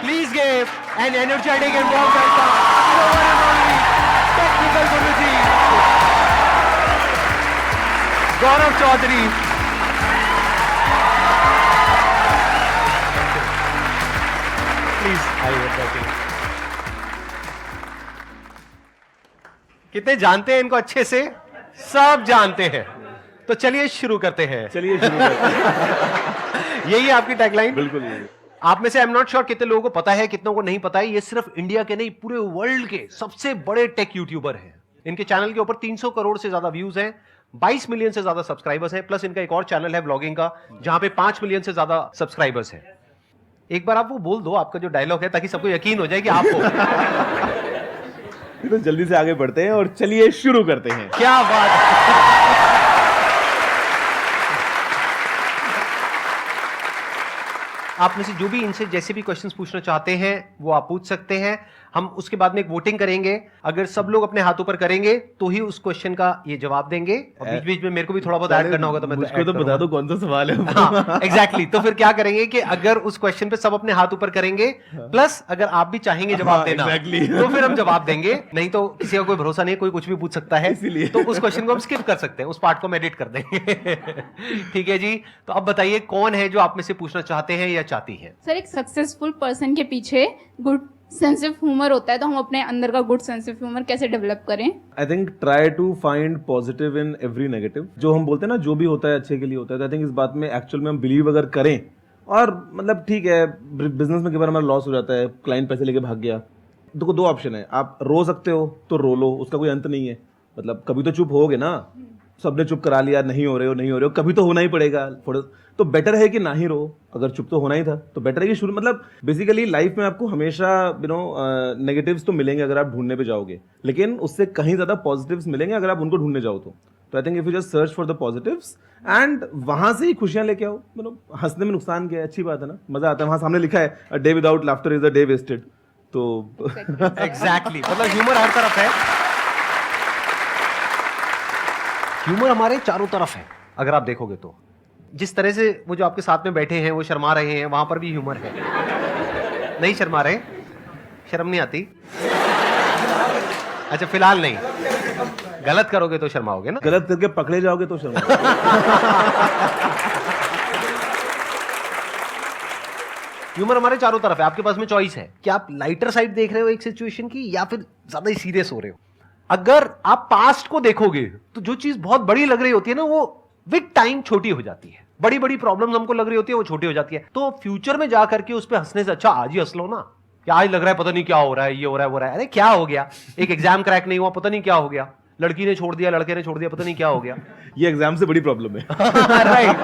Please give an energetic and warm welcome to the one and only technical Guruji, Gaurav Chaudhary. Please, आइए। कितने जानते हैं इनको अच्छे से? सब जानते हैं। तो चलिए शुरू करते हैं। यही है आपकी टैगलाइन? बिल्कुल। आप में से आई एम नॉट श्योर कितने लोगों को पता है, कितनों को नहीं पता है। ये सिर्फ इंडिया के नहीं, पूरे वर्ल्ड के सबसे बड़े टेक यूट्यूबर हैं। इनके चैनल के ऊपर 300 करोड़ से ज्यादा व्यूज हैं, 22 मिलियन से ज्यादा सब्सक्राइबर्स हैं, प्लस इनका एक और चैनल है ब्लॉगिंग का जहां पे 5 मिलियन से ज्यादा सब्सक्राइबर्स हैं। एक बार आप वो बोल दो, आपका जो डायलॉग है, ताकि सबको यकीन हो जाए कि आप हो। तो जल्दी से आगे बढ़ते हैं और चलिए शुरू करते हैं। क्या बात है। आप में से जो भी इनसे जैसे भी क्वेश्चंस पूछना चाहते हैं वो आप पूछ सकते हैं। हम उसके बाद में एक वोटिंग करेंगे। अगर सब लोग अपने हाथ ऊपर करेंगे तो ही उस क्वेश्चन का ये जवाब देंगे। और बीच बीच में मेरे को भी थोड़ा बहुत ऐड करना होगा, तो मैं मुझको तो बता दो कौन सा सवाल है। हाँ, एग्जैक्टली। तो फिर क्या करेंगे कि अगर उस क्वेश्चन पे सब अपने हाथ ऊपर करेंगे, प्लस अगर आप भी चाहेंगे जवाब देना, तो फिर हम जवाब देंगे। नहीं तो किसी का कोई भरोसा नहीं, कोई कुछ भी पूछ सकता है, इसीलिए तो उस क्वेश्चन को हम स्किप कर सकते हैं, उस पार्ट को हम एडिट कर देंगे। ठीक है जी। तो अब बताइए कौन है जो आप में से पूछना चाहते हैं या चाहती हैं? सर, एक सक्सेसफुल पर्सन के पीछे गुड सेंस ऑफ ह्यूमर होता है, तो हम अपने अंदर का गुड सेंस ऑफ ह्यूमर कैसे डेवलप करें? I think try to find positive in every negative. जो हम बोलते हैं ना, जो भी होता है अच्छे के लिए होता है। आई थिंक इस बात में एक्चुअल में हम बिलीव अगर करें, और मतलब ठीक है, बिजनेस में कई बार हमारा लॉस हो जाता है, क्लाइंट पैसे लेके भाग गया, तो दो ऑप्शन है। आप रो सकते हो तो रो लो, उसका कोई अंत नहीं है। मतलब कभी तो चुप होगे ना, सबने चुप करा लिया, नहीं हो रहे हो, कभी तो होना ही पड़ेगा। तो बेटर है कि ना ही रो। अगर चुप तो होना ही था तो बेटर है कि शुरू, मतलब बेसिकली लाइफ में आपको हमेशा नेगेटिव्स तो मिलेंगे अगर आप ढूंढने पे जाओगे, लेकिन उससे कहीं ज्यादा पॉजिटिव्स मिलेंगे अगर आप उनको ढूंढने जाओ तो I think if you just search for the positives and वहां से ही खुशियां लेके आओ। मतलब हंसने में नुकसान क्या है, अच्छी बात है ना, मजा आता है। वहां सामने लिखा है a day without laughter is a day wasted. तो एग्जैक्टली मतलब ह्यूमर हर तरफ है। ह्यूमर हमारे चारों तरफ है। अगर आप देखोगे तो जिस तरह से वो जो आपके साथ में बैठे हैं वो शर्मा रहे हैं, वहां पर भी ह्यूमर है। नहीं शर्मा रहे? शर्म नहीं आती? अच्छा, फिलहाल नहीं। गलत करोगे तो शर्माओगे ना? गलत करके पकड़े जाओगे तो शर्मा। ह्यूमर हमारे चारों तरफ है। आपके पास में चॉइस है कि आप लाइटर साइड देख रहे हो एक सिचुएशन की, या फिर ज्यादा ही सीरियस हो रहे हो। अगर आप पास्ट को देखोगे तो जो चीज बहुत बड़ी लग रही होती है ना, वो विद टाइम छोटी हो जाती है। बड़ी बड़ी प्रॉब्लम्स हमको लग रही होती है, वो छोटी हो जाती है। तो फ्यूचर में जाकर के उस पर हंसने से अच्छा आज ही हंस लो ना। क्या आज लग रहा है पता नहीं क्या हो रहा है, ये हो रहा है वो रहा है, अरे क्या हो गया? एक एग्जाम क्रैक नहीं हुआ, पता नहीं क्या हो गया। लड़की ने छोड़ दिया, लड़के ने छोड़ दिया, पता नहीं क्या हो गया। ये एग्जाम से बड़ी प्रॉब्लम है। राइट,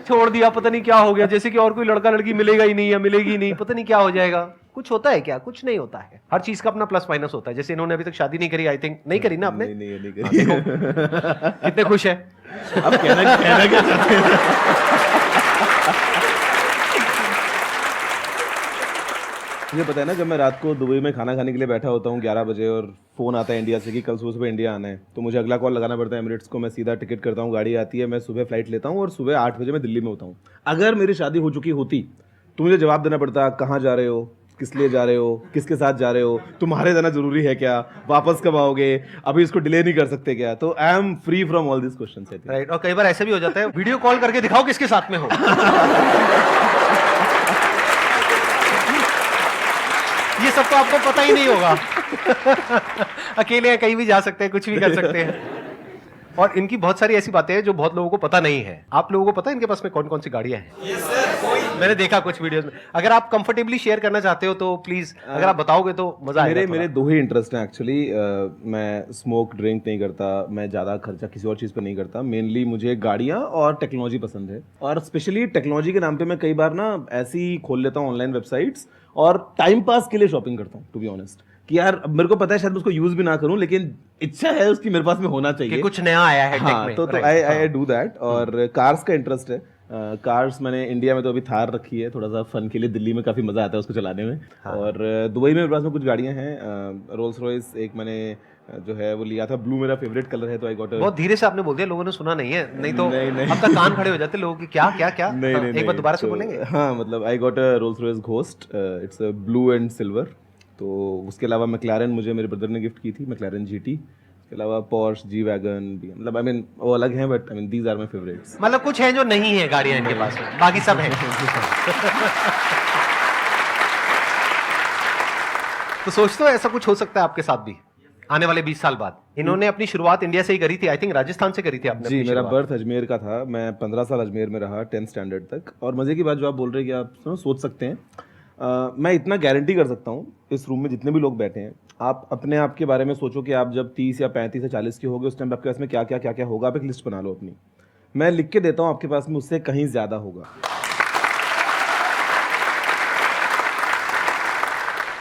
छोड़ दिया, पता नहीं क्या हो गया। जैसे कि और कोई लड़का लड़की मिलेगा ही नहीं या मिलेगी नहीं, पता नहीं क्या हो जाएगा। कुछ होता है क्या? कुछ नहीं होता है। हर चीज का अपना प्लस माइनस होता है। जैसे इन्होंने अभी तक शादी नहीं करी, आई थिंक नहीं करी ना आपने? नहीं करी। कितने खुश है? अब कहना क्या चाहते हैं? मुझे पता है ना, जब मैं रात को दुबई में खाना खाने के लिए बैठा होता हूँ 11 बजे और फोन आता है इंडिया से कि कल सुबह इंडिया आना है, तो मुझे अगला कॉल लगाना पड़ता है एमिरेट्स को। मैं सीधा टिकट करता हूँ, गाड़ी आती है, मैं सुबह फ्लाइट लेता हूँ और सुबह 8 बजे मैं दिल्ली में होता हूँ। अगर मेरी शादी हो चुकी होती तो मुझे जवाब देना पड़ता, कहाँ जा रहे हो, किस लिए जा रहे हो, किसके साथ जा रहे हो, तुम्हारे जाना जरूरी है क्या, वापस कब आओगे, अभी इसको डिले नहीं कर सकते क्या? तो I am free from all this questions. Right. और कई बार ऐसे भी हो जाता है, वीडियो कॉल करके दिखाओ किसके साथ में हो। ये सब तो आपको पता ही नहीं होगा। अकेले कहीं भी जा सकते हैं, कुछ भी कर सकते हैं। और इनकी बहुत सारी ऐसी बातें हैं जो बहुत लोगों को पता नहीं है। आप लोगों को पता है इनके पास में कौन कौन सी गाड़ियां हैं? मैंने देखा कुछ वीडियोस में। अगर आप कंफर्टेबली शेयर करना चाहते हो तो प्लीज, अगर आप बताओगे तो मजा आएगा। मेरे दो ही इंटरेस्ट हैं एक्चुअली। मैं स्मोक ड्रिंक नहीं करता, मैं ज़्यादा खर्चा किसी और चीज़ पर नहीं करता। मेनली मुझे गाड़ियाँ और टेक्नोलॉजी पसंद है, और स्पेशली टेक्नोलॉजी के नाम पे मैं कई बार ना ऐसी खोल लेता हूँ ऑनलाइन वेबसाइट्स और टाइम पास के लिए शॉपिंग करता हूँ, टू बी ऑनेस्ट। कि यार अब मेरे को पता है शायद उसको यूज भी ना करूं, लेकिन इच्छा है उसकी मेरे पास में होना चाहिए कि कुछ नया आया है टेक में। तो आई डू दैट। और कार्स का इंटरेस्ट है। कार्स मैंने इंडिया में तो अभी थार रखी है थोड़ा सा फन के लिए, दिल्ली में काफ़ी मज़ा आता है उसको चलाने में। और दुबई में मेरे पास में कुछ गाड़ियाँ हैं, रोल्स रॉयस एक मैंने जो है वो लिया था। ब्लू मेरा फेवरेट कलर है, तो आई गॉट बहुत धीरे से आपने बोल दिया, लोगों ने सुना नहीं है, नहीं तो नहीं। अब तक कान खड़े हो जाते लोगों के, क्या क्या क्या। नहीं हाँ, नहीं एक बार दोबारा से तो, बोलेंगे। हाँ मतलब I got a Rolls Royce ghost, it's a blue and silver. तो उसके अलावा मैक्लारेन मुझे मेरे ब्रदर ने गिफ्ट की थी, मैक्लारेन जीटी। उसके अलावा पोर्श, जी वैगन भी, मतलब आई मीन वो अलग हैं, but I mean these are my favourites. मतलब कुछ है जो नहीं है गाड़ियां इनके पास में, बाकी सब है। तो सोचते हो ऐसा कुछ हो सकता है आपके साथ भी आने वाले 20 साल बाद? इन्होंने अपनी शुरुआत इंडिया से ही करी थी, आई थिंक राजस्थान से करी थी आपने। जी, मेरा बर्थ अजमेर का था, मैं 15 साल अजमेर में रहा 10th स्टैंडर्ड तक। और मज़े की बात जो आप बोल रहे हैं कि आप सोच सकते हैं, मैं इतना गारंटी कर सकता हूँ, इस रूम में जितने भी लोग बैठे हैं, आप अपने आप के बारे में सोचो कि आप जब 30 या 35 या 40 के होगे, उस टाइम आपके पास में क्या क्या क्या क्या होगा, आप एक लिस्ट बना लो अपनी। मैं लिख के देता हूँ, आपके पास में उससे कहीं ज़्यादा होगा।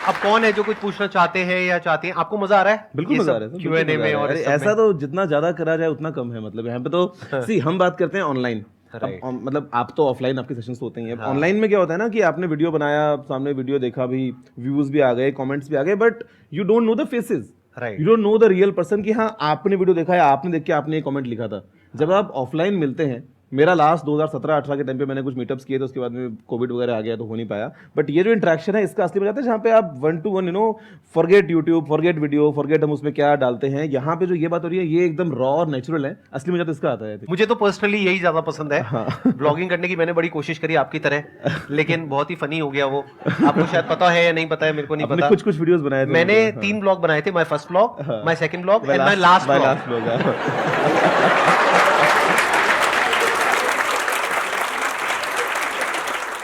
अब कौन है जो कुछ पूछना चाहते हैं या चाहते हैं? आपको मजा आ रहा है? बिल्कुल मजा आ रहा है, Q&A में और इस सब ऐसा में? तो जितना ज्यादा करा जाए उतना कम है। मतलब यहाँ पे तो सी हम बात करते हैं ऑनलाइन, Right. मतलब आप तो ऑफलाइन आपके सेशंस होते हैं। ऑनलाइन में क्या होता है ना कि आपने वीडियो बनाया, सामने वीडियो देखा भी, व्यूज भी आ गए, कमेंट्स भी आ गए, but you don't know the faces, Right. You don't know the real person कि हाँ आपने वीडियो देखा है, आपने देख के आपने एक कमेंट लिखा था। जब आप ऑफलाइन मिलते हैं, मेरा लास्ट 2017-18 के टाइम पे मैंने कुछ मीटअप्स किए थे, उसके बाद में कोविड वगैरह आ गया तो हो नहीं पाया। बट ये जो इंटरेक्शन है इसका असली मजा आता है जहाँ पे आप 1 to 1 you know forget YouTube, forget video, forget हम उसमें क्या डालते हैं, यहाँ पे जो ये बात हो रही है ये एकदम रॉ और नेचुरल है। असली मजा तो इसका आता है। मुझे तो पर्सनली यही ज्यादा पसंद है। ब्लॉगिंग करने की मैंने बड़ी कोशिश करी आपकी तरह, लेकिन बहुत ही फनी हो गया वो। आपको शायद पता है या नहीं पता है, मेरे को नहीं पता। कुछ वीडियोस बनाए थे मैंने 3 ब्लॉग बनाए थे, my first blog, my second blog and my last blog.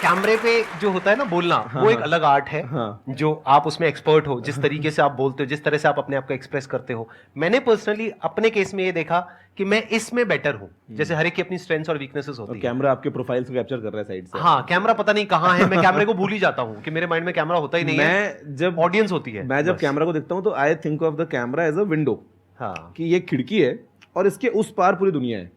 कैमरे पे जो होता है ना बोलना, वो एक अलग आर्ट है। जो आप उसमें एक्सपर्ट हो, जिस तरीके से आप बोलते हो, जिस तरह से आप अपने आप को एक्सप्रेस करते हो। मैंने पर्सनली अपने केस में ये देखा कि मैं इसमें बेटर हूँ। जैसे हर एक की अपनी स्ट्रेंथ्स और वीकनेसेस होती है। कैमरा आपके प्रोफाइल को कैप्चर कर रहा है साइड से। हाँ, कैमरा पता नहीं कहाँ है, मैं कैमरे को भूल ही जाता हूँ कि मेरे माइंड में कैमरा होता ही नहीं है, जब ऑडियंस होती है। मैं जब कैमरा को देखता हूँ तो I think of the camera as a window, हाँ, कि ये खिड़की है और इसके उस पार पूरी दुनिया है।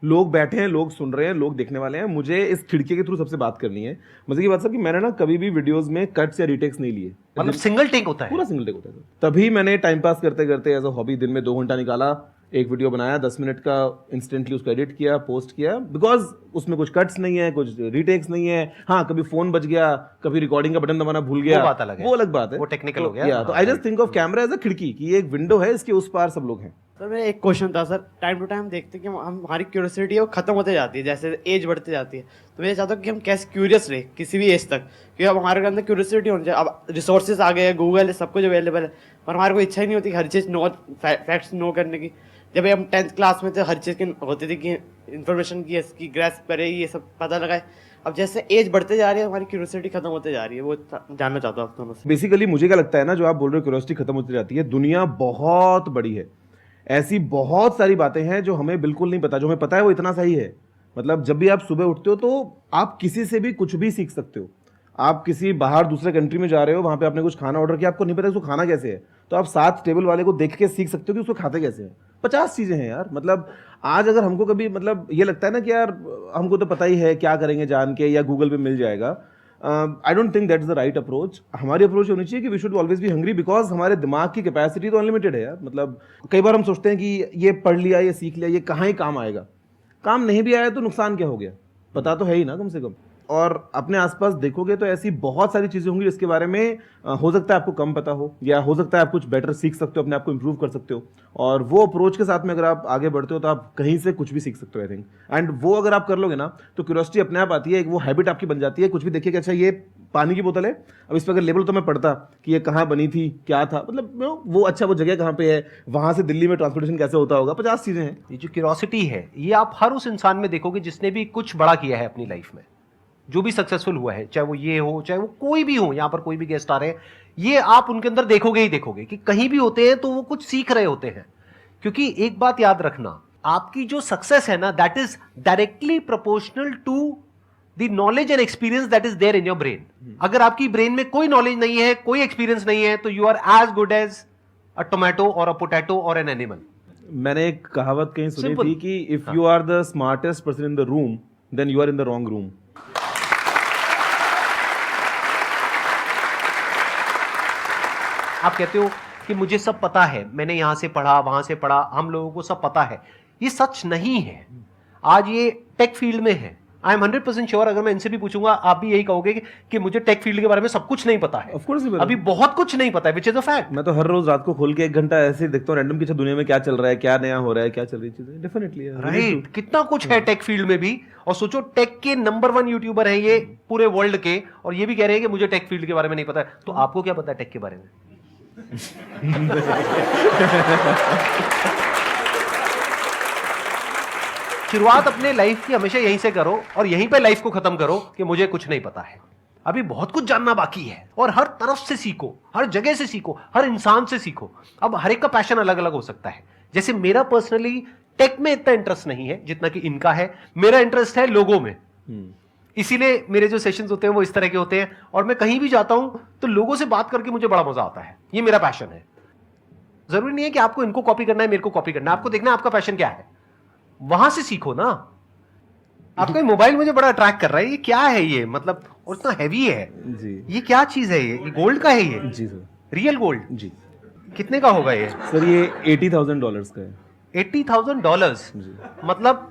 लोग बैठे हैं, लोग सुन रहे हैं, लोग देखने वाले हैं, मुझे इस खिड़की के थ्रू सबसे बात करनी है। मजे की बात सर कि मैंने ना कभी भी वीडियोस में कट्स या रीटेक्स नहीं लिए, मतलब सिंगल टेक होता है, पूरा सिंगल टेक होता है। तभी मैंने टाइम पास करते करते एज अ हॉबी दिन में 2 घंटा निकाला, एक वीडियो बनाया 10 मिनट का, इंस्टेंटली उसको एडिट किया, पोस्ट किया, बिकॉज उसमें कुछ कट्स नहीं है, कुछ रीटेक्स नहीं है। हाँ, कभी फोन बच गया, कभी रिकॉर्डिंग का बटन दबाना भूल गया, वो बात अलग है, वो अलग बात है, वो टेक्निकल हो गया। तो I just think of camera as a खिड़की, कि ये एक विंडो है, इसके उस पार सब लोग हैं। सर मेरा एक क्वेश्चन था सर, टाइम टू टाइम देखते हैं कि हमारी क्यूरियोसिटी है वो खत्म होते जाती है, जैसे एज बढ़ती जाती है। तो मैं चाहता हूँ कि हम कैसे क्यूरियस रहे किसी भी एज तक, क्योंकि अब हमारे अंदर क्यूरियोसिटी होनी चाहिए। अब रिसोर्सेज आ गए हैं, गूगल है, सब कुछ अवेलेबल है, पर हमारे को इच्छा ही नहीं होती कि हर चीज़ फैक्ट्स नो करने की। जब हम 10th क्लास में थे, हर चीज़ की होती थी कि इन्फॉर्मेशन की इसकी ग्रैस्प करे, ये सब पता लगाए। अब जैसे एज बढ़ते जा रही है, हमारी क्यूरियोसिटी खत्म होते जा रही है, वो जानना चाहता हूँ आप दोनों से। बेसिकली मुझे क्या लगता है ना, जो आप बोल रहे हो क्यूरियोसिटी खत्म होती जाती है, दुनिया बहुत बड़ी है, ऐसी बहुत सारी बातें हैं जो हमें बिल्कुल नहीं पता। जो हमें पता है वो इतना सही है। मतलब जब भी आप सुबह उठते हो तो आप किसी से भी कुछ भी सीख सकते हो। आप किसी बाहर दूसरे कंट्री में जा रहे हो, वहां पे आपने कुछ खाना ऑर्डर किया, आपको नहीं पता उसको खाना कैसे है, तो आप साथ टेबल वाले को देख के सीख सकते हो कि उसको खाते कैसे हैं। 50 चीजें हैं यार। मतलब आज अगर हमको कभी मतलब ये लगता है ना कि यार हमको तो पता ही है, क्या करेंगे जान के, या गूगल पे मिल जाएगा, I don't think that is the right approach. हमारी अप्रोच होनी चाहिए कि we should always be hungry, because हमारे दिमाग की कैपेसिटी तो अनलिमिटेड है यार। मतलब कई बार हम सोचते हैं कि ये पढ़ लिया, ये सीख लिया, ये कहाँ ही काम आएगा। काम नहीं भी आया तो नुकसान क्या हो गया, पता तो है ही ना कम से कम। और अपने आसपास देखोगे तो ऐसी बहुत सारी चीज़ें होंगी जिसके बारे में हो सकता है आपको कम पता हो, या हो सकता है आप कुछ बेटर सीख सकते हो, अपने आप को इंप्रूव कर सकते हो। और वो अप्रोच के साथ में अगर आप आगे बढ़ते हो तो आप कहीं से कुछ भी सीख सकते हो आई थिंक। एंड वो अगर आप कर लोगे ना तो क्यूरियोसिटी अपने आप आती है, एक वो हैबिट आपकी बन जाती है। कुछ भी देखिए कि अच्छा ये पानी की बोतल है, अब इस पर अगर लेबल तो मैं पढ़ता कि ये कहाँ बनी थी, क्या था, मतलब वो अच्छा वो जगह कहाँ पे है, वहाँ से दिल्ली में ट्रांसपोर्टेशन कैसे होता होगा, 50 चीज़ें हैं। ये जो क्यूरियोसिटी है, ये आप हर उस इंसान में देखोगे जिसने भी कुछ बड़ा किया है अपनी लाइफ में, जो भी सक्सेसफुल हुआ है, चाहे वो ये हो, चाहे वो कोई भी हो। यहाँ पर कोई भी गेस्ट आ रहे हैं, ये आप उनके अंदर देखोगे ही देखोगे कि कहीं भी होते हैं तो वो कुछ सीख रहे होते हैं। क्योंकि एक बात याद रखना, आपकी जो सक्सेस है ना, that is directly proportional to the knowledge and experience that is there in your brain. अगर आपकी ब्रेन में कोई नॉलेज नहीं है, कोई एक्सपीरियंस नहीं है, तो you are as good as a tomato और अ पोटैटो और एन एनिमल। मैंने एक कहावत कहीं सुनी Simple. थी कि if you are the smartest person in the room then you are in the wrong room. आप कहते हो कि मुझे सब पता है, मैंने यहां से पढ़ा वहां से पढ़ा, हम लोगों को सब पता है, ये सच नहीं है। आज ये टेक फील्ड में है। आई एम 100% श्योर, अगर मैं इनसे भी पूछूंगा आप भी यही कहोगे कि मुझे टेक फील्ड के बारे में सब कुछ नहीं पता है। Of course, अभी बहुत कुछ नहीं पता है, विच इज अ फैक्ट। मैं तो हर रोज रात को खोल के 1 घंटा ऐसे ही देखता हूँ रैंडम की दुनिया में क्या चल रहा है, क्या नया हो रहा है, क्या चल रही चीजें। डेफिनेटली राइट, कितना कुछ है टेक फील्ड में भी। और सोचो टेक के नंबर 1 यूट्यूबर हैं ये पूरे वर्ल्ड के, और ये भी कह रहे हैं कि मुझे टेक फील्ड के बारे में नहीं पता है। तो आपको क्या पता है टेक के बारे में? शुरुआत अपने लाइफ की हमेशा यहीं से करो और यहीं पे लाइफ को खत्म करो कि मुझे कुछ नहीं पता है। अभी बहुत कुछ जानना बाकी है, और हर तरफ से सीखो, हर जगह से सीखो, हर इंसान से सीखो। अब हर एक का पैशन अलग अलग हो सकता है। जैसे मेरा पर्सनली टेक में इतना इंटरेस्ट नहीं है जितना कि इनका है। मेरा इंटरेस्ट है लोगों में, इसीलिए मेरे जो सेशंस होते हैं वो इस तरह के होते हैं। और मैं कहीं भी जाता हूं तो लोगों से बात करके मुझे बड़ा मजा आता है। ये मेरा पैशन है। जरूरी नहीं है कि आपको इनको कॉपी करना है, मेरे को कॉपी करना है। आपको देखना है आपका पैशन क्या है, वहां से सीखो ना। आपका मोबाइल मुझे बड़ा अट्रैक्ट कर रहा है। ये क्या है ये, मतलब और इतना हैवी है जी। ये क्या चीज है? ये गोल्ड का है? ये जी सर। Real gold? जी कितने का होगा ये? सर ये $80,000 का है। $80,000 मतलब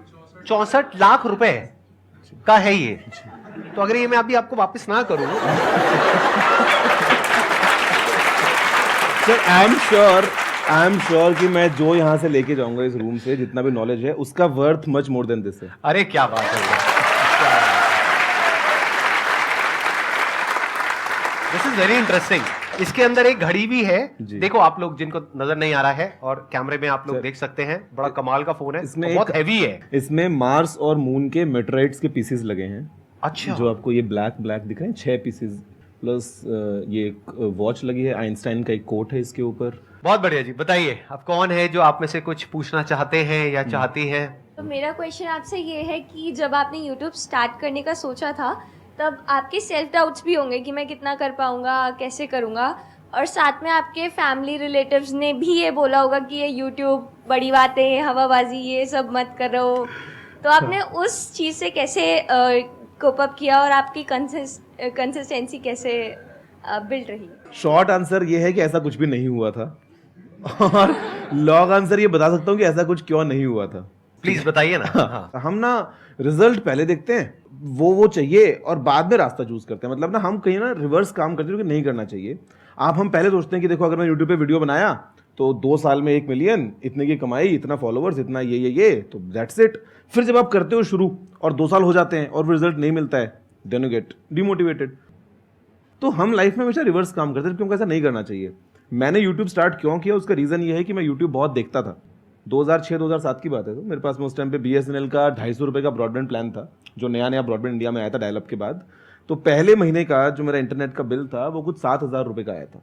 64 लाख रुपए का है ये। तो अगर ये मैं अभी आपको वापस ना करूं सर आई एम श्योर कि मैं जो यहाँ से लेके जाऊंगा इस रूम से, जितना भी नॉलेज है उसका worth much more than this है। अरे क्या बात है, दिस इज वेरी इंटरेस्टिंग। इसके अंदर एक घड़ी भी है, देखो आप लोग जिनको नजर नहीं आ रहा है, और कैमरे में आप लोग देख सकते हैं। बड़ा कमाल का फोन है, इसमें बहुत हैवी है। इसमें मार्स और मून के मेटेराइट्स के पीसेस लगे हैं। अच्छा, जो आपको ये ब्लैक दिख रहे हैं, 6 पीसेस, प्लस ये एक वॉच लगी है, आइंस्टाइन का एक कोट है इसके ऊपर। बहुत बढ़िया जी। बताइए अब कौन है जो आप में से कुछ पूछना चाहते हैं या चाहती हैं? तो मेरा क्वेश्चन आपसे ये है कि जब आपने यूट्यूब स्टार्ट करने का सोचा था तब आपके सेल्फ डाउट्स भी होंगे कि मैं कितना कर पाऊँगा, कैसे करूँगा, और साथ में आपके फैमिली रिलेटिव्स ने भी ये बोला होगा कि ये यूट्यूब बड़ी बातें, हवाबाजी, ये सब मत करो। तो आपने उस चीज़ से कैसे कोप अप किया और आपकी कंसिस्टेंसी कैसे बिल्ड रही? शॉर्ट आंसर ये है कि ऐसा कुछ भी नहीं हुआ था, और लॉन्ग आंसर ये बता सकता हूँ कि ऐसा कुछ क्यों नहीं हुआ था। प्लीज बताइए ना। हाँ। हम ना रिजल्ट पहले देखते हैं, वो चाहिए, और बाद में रास्ता चूज करते हैं। मतलब ना हम कहीं ना रिवर्स काम करते हैं, जो कि नहीं करना चाहिए। हम पहले सोचते हैं कि देखो अगर मैं यूट्यूब पे वीडियो बनाया तो 2 साल में 1 मिलियन, इतने की कमाई, इतना फॉलोवर्स, इतना ये तो दैट्स इट। फिर जब आप करते हो शुरू और 2 साल हो जाते हैं और रिजल्ट नहीं मिलता है, देन यू गेट डिमोटिवेटेड। तो हम लाइफ में हमेशा रिवर्स काम करते हैं, क्योंकि ऐसा नहीं करना चाहिए। मैंने यूट्यूब स्टार्ट क्यों किया, उसका रीज़न ये है कि मैं यूट्यूब बहुत देखता था। 2006-2007 की बात है। तो मेरे पास में उस टाइम पे BSNL का 250 रुपये का ब्रॉडबैंड प्लान था, जो नया ब्रॉडबैंड इंडिया में आया था डायलअप के बाद। तो पहले महीने का जो मेरा इंटरनेट का बिल था वो कुछ 7,000 रुपये का आया था,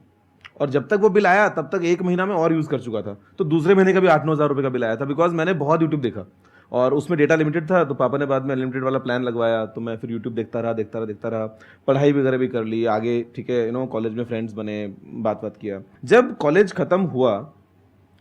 और जब तक वो बिल आया तब तक 1 महीना में और यूज़ कर चुका था। तो दूसरे महीने का भी 8-9 हज़ार रुपये का बिल आया था, बिकॉज मैंने बहुत यूट्यूब देखा, और उसमें डेटा लिमिटेड था। तो पापा ने बाद में अनलिमिटेड वाला प्लान लगवाया, तो मैं फिर यूट्यूब देखता रहा। पढ़ाई वगैरह भी कर ली आगे, ठीक है, कॉलेज में फ्रेंड्स बने, बात किया। जब कॉलेज खत्म हुआ,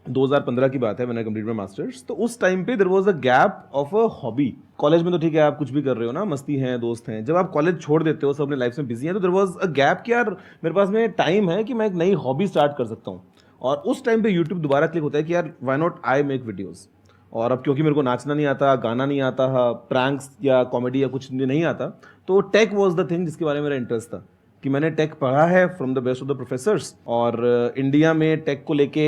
2015 की बात है, मैंने कंप्लीट में मास्टर्स। तो उस टाइम पे there was a gap of a hobby. College में तो ठीक है आप कुछ भी कर रहे हो ना, मस्ती है, दोस्त हैं। जब आप कॉलेज छोड़ देते हो, सब अपने लाइफ में बिजी हैं, तो देयर वाज अ गैप कि यार मेरे पास में टाइम है कि मैं एक नई हॉबी स्टार्ट कर सकता हूँ। और उस टाइम पे यूट्यूब दोबारा क्लिक होता है कि यार why not I make videos. और अब क्योंकि मेरे को नाचना नहीं आता, गाना नहीं आता, प्रैंक्स या कॉमेडी या कुछ नहीं आता, तो टेक वॉज द थिंग जिसके बारे में मेरा इंटरेस्ट था। कि मैंने टेक पढ़ा है from the best of the professors, और इंडिया में टेक को लेके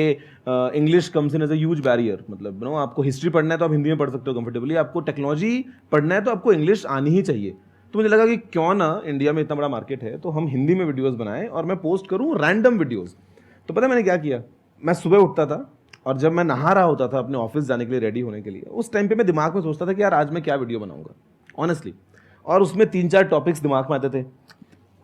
English comes in as a huge barrier. मतलब आपको हिस्ट्री पढ़ना है तो आप हिंदी में पढ़ सकते हो कंफर्टेबली, आपको टेक्नोलॉजी पढ़ना है तो आपको इंग्लिश आनी ही चाहिए। तो मुझे लगा कि क्यों ना, इंडिया में इतना बड़ा मार्केट है, तो हम हिंदी में वीडियोज़ बनाएं और मैं पोस्ट करूँ रैंडम वीडियोज़। तो पता है मैंने क्या किया, मैं सुबह उठता था, और जब मैं नहा रहा होता था अपने ऑफिस जाने के लिए, रेडी होने के लिए, उस टाइम पे मैं दिमाग में सोचता था कि यार आज मैं क्या वीडियो बनाऊंगा ऑनेस्टली। और उसमें 3-4 टॉपिक्स दिमाग में आते थे।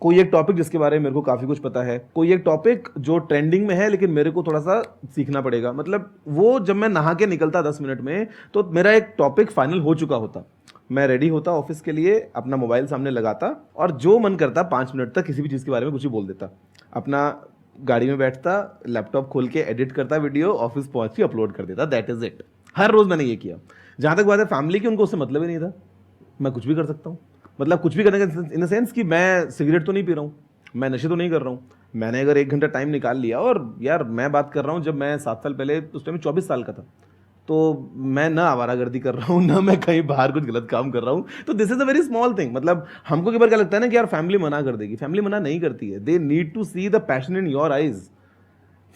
कोई एक टॉपिक जिसके बारे में मेरे को काफ़ी कुछ पता है, कोई एक टॉपिक जो ट्रेंडिंग में है लेकिन मेरे को थोड़ा सा सीखना पड़ेगा। मतलब वो जब मैं नहा के निकलता 10 मिनट में, तो मेरा एक टॉपिक फाइनल हो चुका होता। मैं रेडी होता ऑफिस के लिए, अपना मोबाइल सामने लगाता, और जो मन करता 5 मिनट तक किसी भी चीज़ के बारे में कुछ ही बोल देता। अपना गाड़ी में बैठता, लैपटॉप खोल के एडिट करता वीडियो, ऑफिस पहुंच के अपलोड कर देता। That is it. हर रोज मैंने ये किया। जहां तक बात है फैमिली की, उनको उससे मतलब ही नहीं था। मैं कुछ भी कर सकता हूँ, मतलब कुछ भी करने का इन द सेंस कि मैं सिगरेट तो नहीं पी रहा हूँ, मैं नशे तो नहीं कर रहा हूँ, मैंने अगर 1 घंटा टाइम निकाल लिया, और यार मैं बात कर रहा हूँ जब मैं 7 साल पहले, उस टाइम 24 साल का था, तो मैं ना आवारागर्दी कर रहा हूँ, ना मैं कहीं बाहर कुछ गलत काम कर रहा हूँ, तो this is a very small thing. मतलब हमको कई बार क्या लगता है ना कि यार फैमिली मना कर देगी, फैमिली मना नहीं करती है, they need to see the passion in your eyes.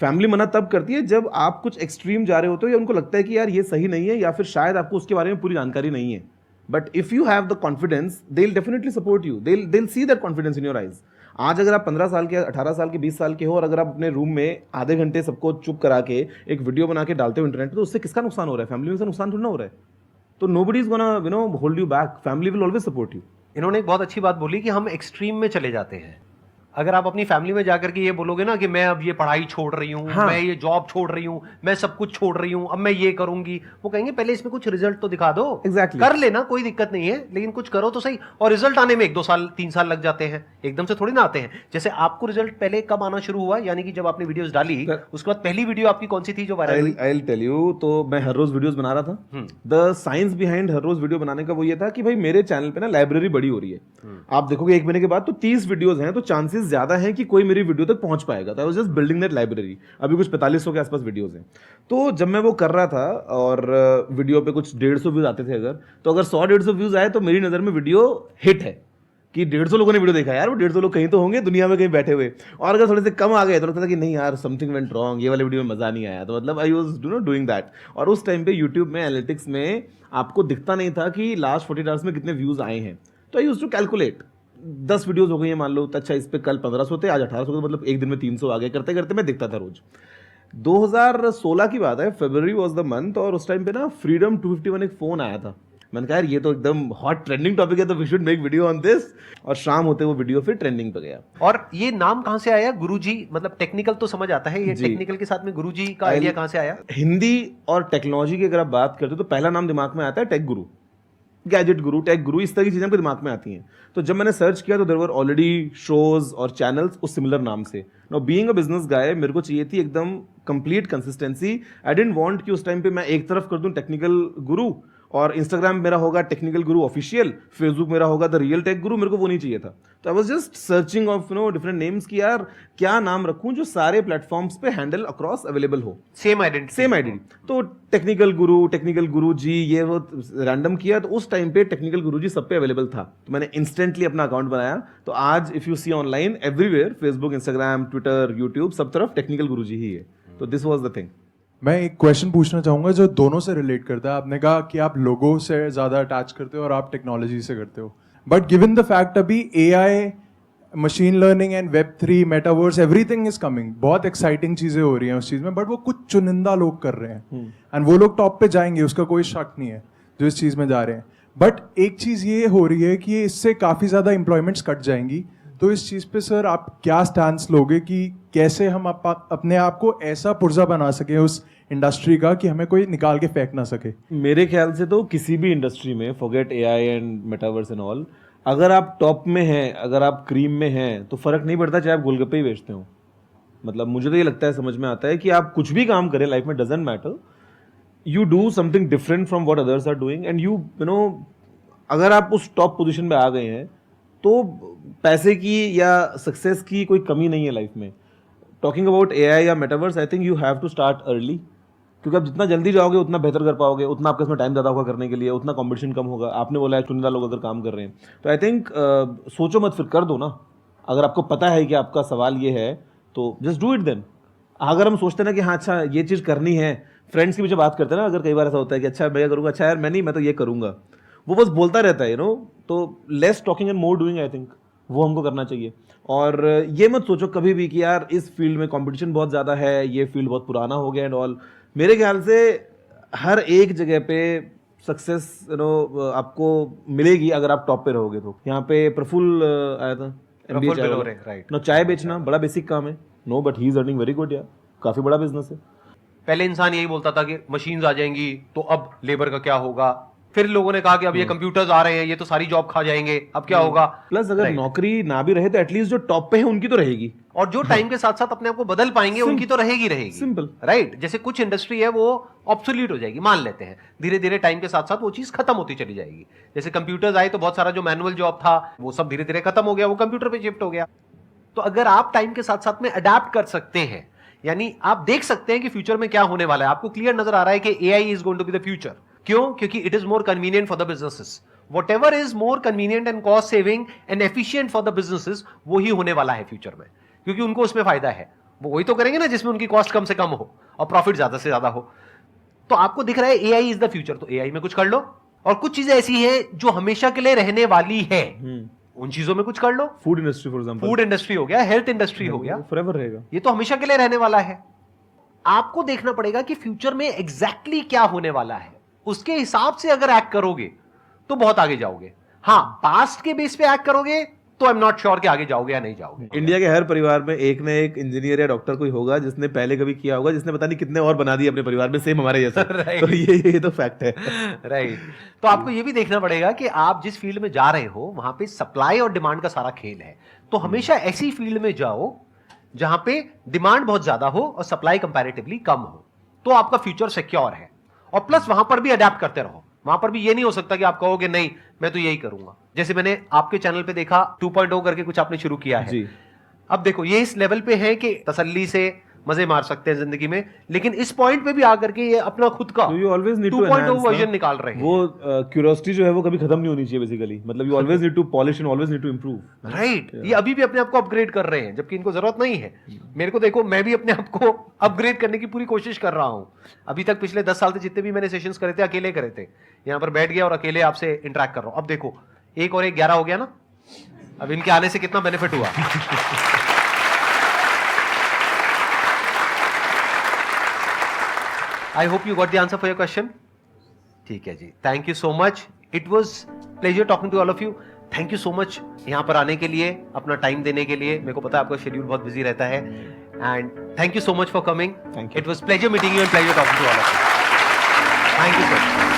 Family मना तब करती है जब आप कुछ एक्सट्रीम जा रहे होते हो, या उनको लगता है कि यार ये सही नहीं है, या फिर शायद आपको उसके बारे में पूरी जानकारी नहीं है। But if you have the confidence, they will definitely support you, they will see that confidence in your eyes. आज अगर आप 15 साल के, 18 साल के, 20 साल के हो, और अगर आप अपने रूम में आधे घंटे सबको चुप करा के एक वीडियो बना के डालते हो इंटरनेट पे, तो उससे किसका नुकसान हो रहा है? फैमिली में से नुकसान थोड़ा ना हो रहा है। तो nobody is gonna hold you back, family will always support you. इन्होंने एक बहुत अच्छी बात बोली कि हम एक्सट्रीम में चले जाते हैं। अगर आप अपनी फैमिली में जाकर के ये बोलोगे ना कि मैं अब ये पढ़ाई छोड़ रही हूँ, हाँ। मैं ये जॉब छोड़ रही हूँ, मैं सब कुछ छोड़ रही हूँ, अब मैं ये करूंगी, वो कहेंगे पहले इसमें कुछ रिजल्ट तो दिखा दो। Exactly. कर लेना, कोई दिक्कत नहीं है, लेकिन कुछ करो तो सही। और रिजल्ट आने में 1-2 साल 3 साल लग जाते हैं, एकदम से थोड़ी ना आते हैं। जैसे आपको रिजल्ट पहले कब आना शुरू हुआ, यानी कि जब आपने वीडियोस डाली, उसके बाद पहली वीडियो आपकी कौन सी थी जो वायरल हुई? I will tell you. तो मैं हर रोज वीडियोस बना रहा था। द साइंस बिहाइंड हर रोज वीडियो बनाने का वो ये था कि भाई मेरे चैनल पे ना लाइब्रेरी बड़ी हो रही है। आप देखोगे 1 महीने के बाद तो 30 वीडियोस हैं, तो चांसेस ज्यादा है कि कोई मेरी वीडियो तक पहुंच पाएगा। तो I was just building that library. अभी कुछ 4500 के आसपास वीडियोस हैं। तो जब मैं वो कर रहा था और वीडियो पे कुछ 150 व्यूज आते थे अगर, तो अगर 100-150 व्यूज आए तो मेरी नजर में वीडियो हिट है कि 150 लोगों ने वीडियो देखा, यार वो 150 लोग कहीं तो होंगे दुनिया में कहीं बैठे हुए। और अगर थोड़े से कम आ गए तो लगता था कि नहीं यार समथिंग वेंट रॉन्ग, ये वाले वीडियो में मजा नहीं आया। तो मतलब आई वाज डूइंग दैट। और उस टाइम पे यूट्यूब में एनालिटिक्स में आपको दिखता नहीं था कि लास्ट 48 आवर्स में कितने व्यूज आए हैं। तो I used to calculate 10 videos हो गई हैं मान लो, तो अच्छा इस पे कल 1500 थे, आज 1800, तो मतलब एक दिन में 300 आ गए। करते करते मैं दिखता था रोज। 2016 की बात है, फरवरी वाज द मंथ, और उस टाइम पे ना फ्रीडम 251 एक फोन आया था। मैंने कहा यार ये तो एकदम हॉट ट्रेंडिंग टॉपिक है, तो we should make video on this. और शाम होते वो वीडियो फिर ट्रेंडिंग पे गया। और ये नाम कहां से आया गुरुजी? मतलब टेक्निकल तो समझ आता है, ये जी। टेक्निकल के साथ में गुरुजी का आइडिया कहां से आया? हिंदी और टेक्नोलॉजी की अगर आप बात करते हो तो पहला नाम दिमाग में आता है टेक गुरु, गैजेट गुरु, टेक गुरु, इस तरह की चीजें आपके दिमाग में आती हैं। तो जब मैंने सर्च किया तो देयर वर ऑलरेडी शोज और चैनल्स उस सिमिलर नाम से। Now being a business guy, मेरे को चाहिए थी एकदम complete consistency. I didn't want कि उस टाइम पे मैं एक तरफ कर दूं टेक्निकल गुरु और इंस्टाग्राम मेरा होगा टेक्निकल गुरु ऑफिशियल, फेसबुक मेरा होगा द रियल टेक गुरु। मेरे को वो नहीं चाहिए था। तो I was just searching of different names कि यार क्या नाम रखूं जो सारे प्लेटफॉर्म्स पे हैंडल अक्रॉस अवेलेबल हो, सेम आइडेंटिटी। Same identity. तो टेक्निकल गुरु जी, ये वो रैंडम किया, तो उस टाइम पे टेक्निकल गुरु जी सब पे अवेलेबल था। तो मैंने इंस्टेंटली अपना अकाउंट बनाया। तो आज if you see online everywhere, Facebook, Instagram, Twitter, YouTube, सब तरफ टेक्निकल गुरु जी ही है। तो दिस वॉज द थिंग। मैं एक क्वेश्चन पूछना चाहूँगा जो दोनों से रिलेट करता है। आपने कहा कि आप लोगों से ज़्यादा अटैच करते हो और आप टेक्नोलॉजी से करते हो, बट गिवन द फैक्ट अभी AI, machine learning and Web3, metaverse, everything is coming, बहुत एक्साइटिंग चीज़ें हो रही हैं उस चीज़ में, बट वो कुछ चुनिंदा लोग कर रहे हैं एंड वो लोग टॉप पे जाएंगे, उसका कोई शक नहीं है जो इस चीज़ में जा रहे हैं। बट एक चीज़ ये हो रही है कि इससे काफ़ी ज़्यादा एम्प्लॉयमेंट्स कट जाएंगी। तो इस चीज़ पे सर आप क्या स्टैंड लोगे कि कैसे हम अपने आप को ऐसा पुर्जा बना सकें उस इंडस्ट्री का कि हमें कोई निकाल के फेंक ना सके? मेरे ख्याल से तो किसी भी इंडस्ट्री में, forget AI and metaverse and all, अगर आप टॉप में हैं, अगर आप क्रीम में हैं, तो फर्क नहीं पड़ता चाहे आप गोलगप्पे ही बेचते हो। मतलब मुझे तो ये लगता है, समझ में आता है कि आप कुछ भी काम करें लाइफ में, doesn't matter, you do something different from what others are doing and you know, अगर आप उस टॉप पोजीशन पे आ गए हैं तो पैसे की या सक्सेस की कोई कमी नहीं है लाइफ में। टॉकिंग अबाउट AI या metaverse, I think you have to start early, क्योंकि आप जितना जल्दी जाओगे उतना बेहतर कर पाओगे, उतना आपके इसमें टाइम ज़्यादा होगा करने के लिए, उतना कंपटीशन कम होगा। आपने बोला है चुनिंदा लोग अगर काम कर रहे हैं, तो आई थिंक सोचो मत, फिर कर दो ना। अगर आपको पता है कि आपका सवाल ये है तो जस्ट डू इट देन। अगर हम सोचते हैं ना कि हाँ अच्छा ये चीज़ करनी है, फ्रेंड्स के पीछे बात करते हैं ना, अगर कई बार ऐसा होता है कि अच्छा मैं करूँगा, अच्छा यार मैं नहीं, मैं तो ये करूँगा, वो बस बोलता रहता है तो less talking and more doing, I think वो हमको करना चाहिए। और ये मत सोचो कभी भी कि यार इस फील्ड में कंपटीशन बहुत ज़्यादा है, ये फील्ड बहुत पुराना हो गया एंड ऑल। मेरे ख्याल से हर एक जगह पे सक्सेस आपको मिलेगी अगर आप टॉप पे रहोगे। तो यहाँ पे प्रफुल्ल आया था, MBA चाय वाला। राइट। नो, चाय बेचना बड़ा बेसिक काम है, no, but he is earning very good यार, काफ़ी बड़ा बिजनेस है। पहले इंसान यही बोलता था कि मशीन्स आ जाएंगी तो अब लेबर का क्या होगा, फिर लोगों ने कहा कि अब ये कंप्यूटर्स आ रहे हैं, ये तो सारी जॉब खा जाएंगे, अब क्या होगा। प्लस अगर नौकरी ना भी रहे तो एटलीस्ट जो टॉप पे है उनकी तो रहेगी, और जो टाइम के साथ साथ अपने आप को बदल पाएंगे उनकी तो रहेगी। Simple, right. जैसे कुछ इंडस्ट्री है वो ऑब्सोल्यूट हो जाएगी, मान लेते हैं, धीरे धीरे टाइम के साथ साथ वो चीज खत्म होती चली जाएगी। जैसे कंप्यूटर्स आए तो बहुत सारा जो मैनुअल जॉब था वो सब धीरे धीरे खत्म हो गया, वो कंप्यूटर पे शिफ्ट हो गया। तो अगर आप टाइम के साथ साथ में अडेप्ट कर सकते हैं, यानी आप देख सकते हैं कि फ्यूचर में क्या होने वाला है, आपको क्लियर नजर आ रहा है कि AI is going to be the future. क्यों? क्योंकि it is more convenient for the businesses. What is more convenient and cost saving and efficient for the businesses, वो ही होने वाला है फ्यूचर में, क्योंकि उनको उसमें फायदा है। वो वही तो करेंगे ना जिसमें उनकी कॉस्ट कम से कम हो और प्रॉफिट ज्यादा से ज्यादा हो। तो आपको दिख रहा है एआई इज द फ्यूचर, तो एआई में कुछ कर लो। और कुछ चीजें ऐसी हैं जो हमेशा के लिए रहने वाली है, उन चीजों में कुछ कर लो। Food industry for example, food industry हो गया, हेल्थ इंडस्ट्री हो गया, फॉरएवर रहेगा। ये तो हमेशा के लिए रहने वाला है। आपको देखना पड़ेगा कि फ्यूचर में एग्जैक्टली क्या होने वाला है, उसके हिसाब से अगर एक्ट करोगे तो बहुत आगे जाओगे। हाँ, पास्ट के बेस पे एक्ट करोगे तो आई एम नॉट श्योर कि आगे जाओगे या नहीं जाओगे। इंडिया के हर परिवार में एक ना एक इंजीनियर या डॉक्टर कोई होगा जिसने पहले कभी किया होगा, जिसने पता नहीं कितने और बना दिए अपने परिवार में सेम हमारे जैसा। Right. तो ये तो फैक्ट है। राइट। तो आपको ये भी देखना पड़ेगा कि आप जिस फील्ड में जा रहे हो वहां पे सप्लाई और डिमांड का सारा खेल है। तो हमेशा ऐसी फील्ड में जाओ जहां पे डिमांड बहुत ज्यादा हो और सप्लाई कंपैरेटिवली कम हो, तो आपका फ्यूचर सिक्योर है। और प्लस वहां पर भी अडेप्ट करते रहो। वहां पर भी ये नहीं हो सकता कि आप कहोगे नहीं मैं तो यही करूंगा। जैसे मैंने आपके चैनल पे देखा 2.0 करके कुछ आपने शुरू किया है जी। अब देखो ये इस लेवल पे है कि तसल्ली से मजे मार सकते हैं जिंदगी में, लेकिन इस पॉइंट पे भी आकर के ये अपना खुद का So you always need to 2.0 enhance version ना। निकाल रहे हैं। वो क्यूरियोसिटी जो है वो कभी खत्म नहीं होनी चाहिए बेसिकली। मतलब you always need to polish and always need to improve. Right. ये अभी भी अपने आप को अपग्रेड कर रहे हैं जबकि इनको जरूरत नहीं है। मेरे को देखो, मैं भी अपने आप को अपग्रेड करने की पूरी कोशिश कर रहा हूं। अभी तक पिछले 10 साल से जितने भी मैंने सेशंस करे थे अकेले करे थे, यहां पर बैठ गया और अकेले आपसे इंटरेक्ट कर रहा हूं। अब देखो 1 और 1 11 हो गया ना। अब इनके आने से कितना बेनिफिट हुआ। I hope you got the answer for your question. ठीक है जी, thank you so much. It was pleasure talking to all of you. Thank you so much यहाँ पर आने के लिए, अपना टाइम देने के लिए। मेरे को पता है आपका शेड्यूल बहुत बिजी रहता है, and thank you so much for coming. Thank you. It was pleasure meeting you and pleasure talking to all of you. Thank you so much.